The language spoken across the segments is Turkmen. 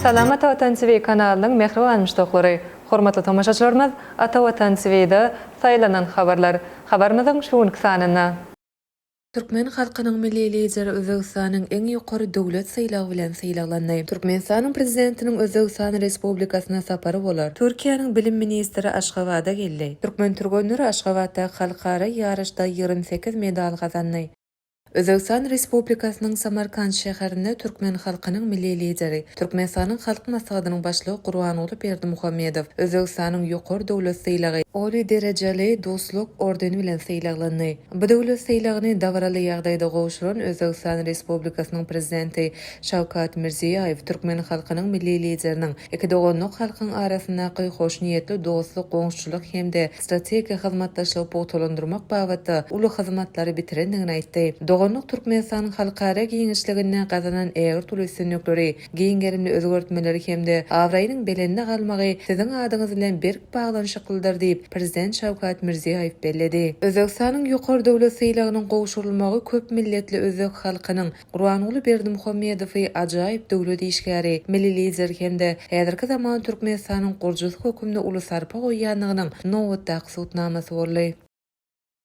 Salamat Vatan TV kanalının mehriban müştaqlary, hormatly tamaşaçylarymyz, Ata Vatan TV'de saýlanan habarlar. Habarymyzyň şuňky sanyna. Türkmen halkynyň milli lideri Özbegistanyň eň ýokary döwlet saýlagy bilen saýlandy. Türkmenistanyň prezidentiniň Özbegistan Respublikasyna sapary bolar. Türkiýanyň bilim ministri Aşgabatda geldi. Türkmen türgünleri Aşgabatda halkara ýarışda 28 medal gazandy. Özbegistan Respublikasynyň Samarkand şäherinde Türkmen halkynyň milli lideri, Türkmenistanyň halk maslahatynyň başlygy Gurbanuly Berdimuhammedow Özbegistanyň ýokary döwlet saýlagy Oli derejeli dostluk ordeni bilen saýlandy. Bu döwlet saýlagyny dawraly ýagdaýda gowşuran Özbegistan Respublikasynyň prezidenti Şawkat Mirziýew Türkmen halkynyň milli lideriniň iki dogonluk halkyň arasyndaky hoş niýetli dostluk, goňşulyk hemde strategik hyzmatdaşlygy pogtalandyrmak bagatda uly hyzmatlary bitirendigini aýtdy. Dogonluk Türkmenistanyň halkara giňişligine gazanan ägir tulysynykları, giňgerimli özgertmeleri hemde awraýynyň belinde galmagy siziň adyňyz bilen berk baglanyşy kıldyr diýip Prezident Şawkat Mirziýew bellädi. Özbegistanyň ýokary döwlet saýlagynyň gowşurulmagy köp milletli özbek halkynyň Gurbanuly Berdimuhammedowy ajaýyp döwlet işgäri, milli lider hemde häzirki zaman Türkmenistanyň gurjusy hökümde uly sarpa goýanlygynyň nowatda sutnamasy boldy.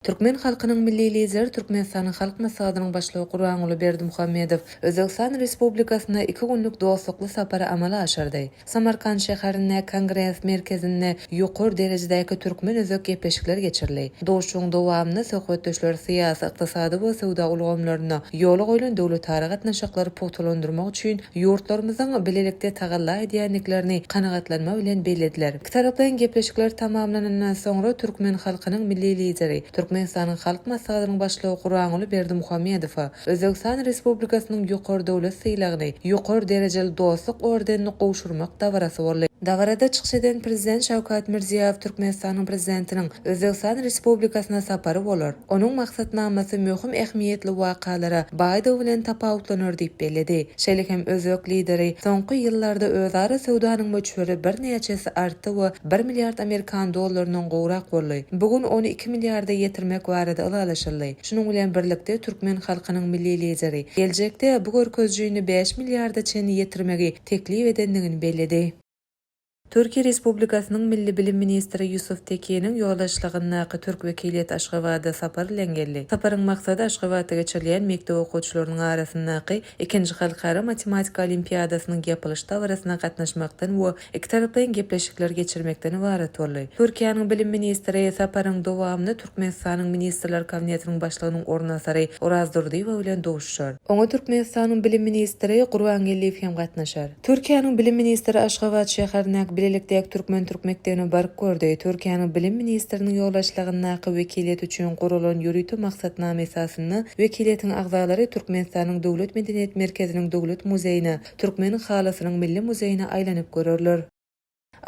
Türkmen halkynyň milli lideri Türkmenistanyň halk maslahatynyň başlygy Gurbanuly Berdimuhammedow Özbegistan Respublikasyna 2 günlük dostlukly sapary amala aşyrdy. Samarkand şäherinde Kongress merkezinde ýokary derejedäki türkmen özek gepleşikler geçirildi. Doşuň dowamly söhbetdeşler syýasy, ykdysady we sowda ulgamlaryna ýoly goýulan döwletlere gatnaşyklary pogtalandyrmak üçin ýurtlarymyzyň bilelikde tagalla edýänliklerini kanagatlanma bilen bellediler. İki taraplaryň gepleşikler tamamlanandan soňra Türkmen halkynyň milli lideri Türkmenistanyň halk maslahatynyň başlygy Gurbanuly Berdimuhammedow Özbegistan Respublikasynyň ýokary döwlet saýlagyny ýokary derejeli dostluk ordenini gowşurmak dawarasy boldy. Dawarada çykyş eden prezident Şawkat Mirziýew Türkmenistanyň prezidentiniň Özbegistan Respublikasyna sapary bolar. Onuň maksatnamasy möhüm ähmiýetli wakalara baýda bilen tapawutlanýar diýip belledi. Şeýle hem özbek lideri soňky ýyllarda özara sowdanyň möçberi bir näçesi artdy we 1 milliard Amerikan dollarynyň gowrak boldy. Bugun onu 2 milliarda ýetirmek barada ýalaşyldy. Şunuň bilen birlikde Türkmen halkynyň milli lideri geljekde bu görkezjüni 5 milliarda çen ýetirmegi teklip edendigini belledi. Türkiýe Respublikasynyň milli bilim ministri Yusuf Tekiniň ýoldaşlygyna Türk wekiliýeti Aşgabatda sapar bilen geldi. Saparyň maksady Aşgabatda geçirilýän mekdep okuwçylarynyň arasyndaky 2-nji halkara matematika olimpiadasynyň ýapylyş dawrasyna gatnaşmakdan we iki taraplaryň gepleşikler geçirmekden ibaret boldy. Türkiýanyň bilim ministri saparyň dowamyny Türkmenistanyň ministrler kabinetiniň başlygynyň ornasary Oraz Durdiýew bilen dowuşýar. Oňa Türkmenistanyň bilim ministri Gurbanguly hem gatnaşar. Türkiýanyň bilim ministri Aşgabat şäherinde bilelikdäki türkmen türk mekdebine baryp gördü. Türkiýanyň bilim ministriniň ýoldaşlygyna wekiliýet üçin gurulan ýürütme maksatnama esasyny wekiliýetiň agzalary Türkmenistanyň döwlet medeniýet merkeziniň döwlet muzeýine, Türkmen halasynyň milli muzeýine aýlanyp görürler.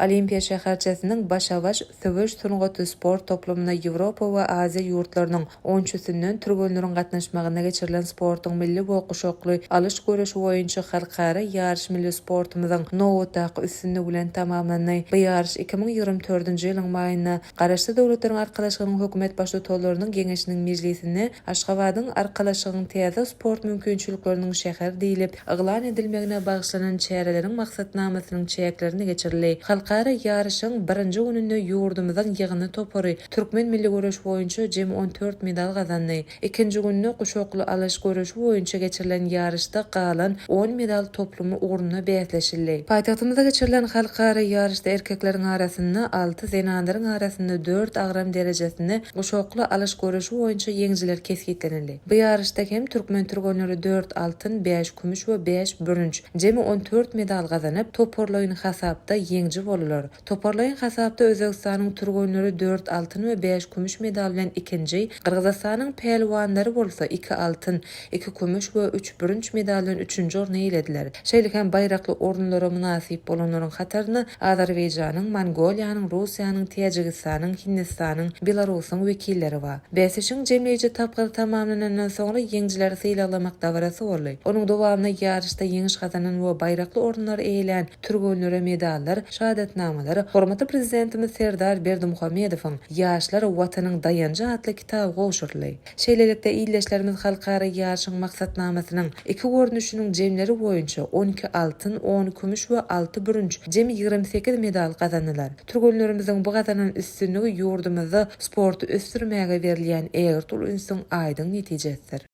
Olimpiya şäherçesiniň başabaş söwüş sungaty sport toplumuna Ýewropa we Aziýa ýurtlarynyň 10-çysynyň türgünleriň gatnaşmagyna geçirilen sportyň milli we guşakly alyş göreşi boýunça halkara ýarış milli sportumyzyň nowatdaky üstünligi bilen tamamlandy. Bu ýarış 2024-nji ýylyň maýyna garaşly döwletleriň arkalaşygynyň hökümet başlyklarynyň geňeşiniň mejlisinde Aşgabatyň arkalaşygynyň täze sport mümkinçilikleriniň şäher diýilip eglan edilmegine bagyşlanan çäreleriň maksatnamasynyň çäklerini geçirildi. Halkara ýarışyň 1-nji gününde ýurdumyzyň ýygyny topary türkmen milli göreş boýunça jem 14 medal gazandy. 2-nji günde guşakly alyş göreşi boýunça geçirilen ýarışda galan 10 medal toplumy ugruna beýleşildi. Paýtagtymyzda geçirilen halkara ýarışda erkekleriň arasynda 6, zenadyryň arasynda 4 agram derejesinde guşakly alyş göreşi boýunça ýeňjiler kesgitlenildi. Bu ýarışda hem türkmen türgünleri 4 altyn, 5 kümüş we 5 bürünç jem 14 medal gazanyp toparlaýyn hasapda ýeňji bolurlar. Toparlaýyn hasapda Özbegistanyň türgünleri 4 altyn we 5 kümüş medal bilen ikinji, Kyrgyzstanyň pehlwandary bolsa 2 altyn, 2 kümüş we 3 bürünç medal bilen 3-nji orna eýlediler. Şeýle hem baýrakly orunlara münasip bolanlaryň hataryny Azerbaýjanyň, Mongoliýanyň, Russiýanyň, Täjikistanyň, Hindistanyň, Belarusyň wekilleri bar. 5-nji jemleýici tapgyr tamamlanandan soňra ýeňjiler saýlamak dawarasy boldy. Onuň dowamyny ýarışda ýeňiş gazanan we baýrakly orunlar eýlen türgünlere medallar, şahadetnamalary hormatly prezidentimiz Serdar Berdimuhammedowyň Ýaşlar watanyň dayanjy adly kitaby gowşurly. Şeýlelikde illeşlerimiz halkara ýaşyň maksatnamasynyň iki görnüşiniň jemleri boýunça 12 altyn, 10 kümüş we 6 bürünç jemi 28 medal kazandylar. Türkmenlerimiziň bu gazanan üstünligi ýurdumyzda sporty ösdürmäge berilýän egertul ünsüň aýdyň netijesidir.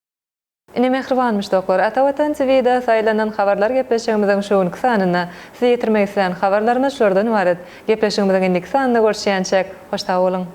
Ine mehribanmış doklar, Atawatan TV'de saylanan habarlar gepleşigimiziň şuwunky sanyna size ýetirmek isleýän habarlarymyz şurdan ibaret. Gepleşigimiziň indiki sanyna görüşýänçek hoşta bolun.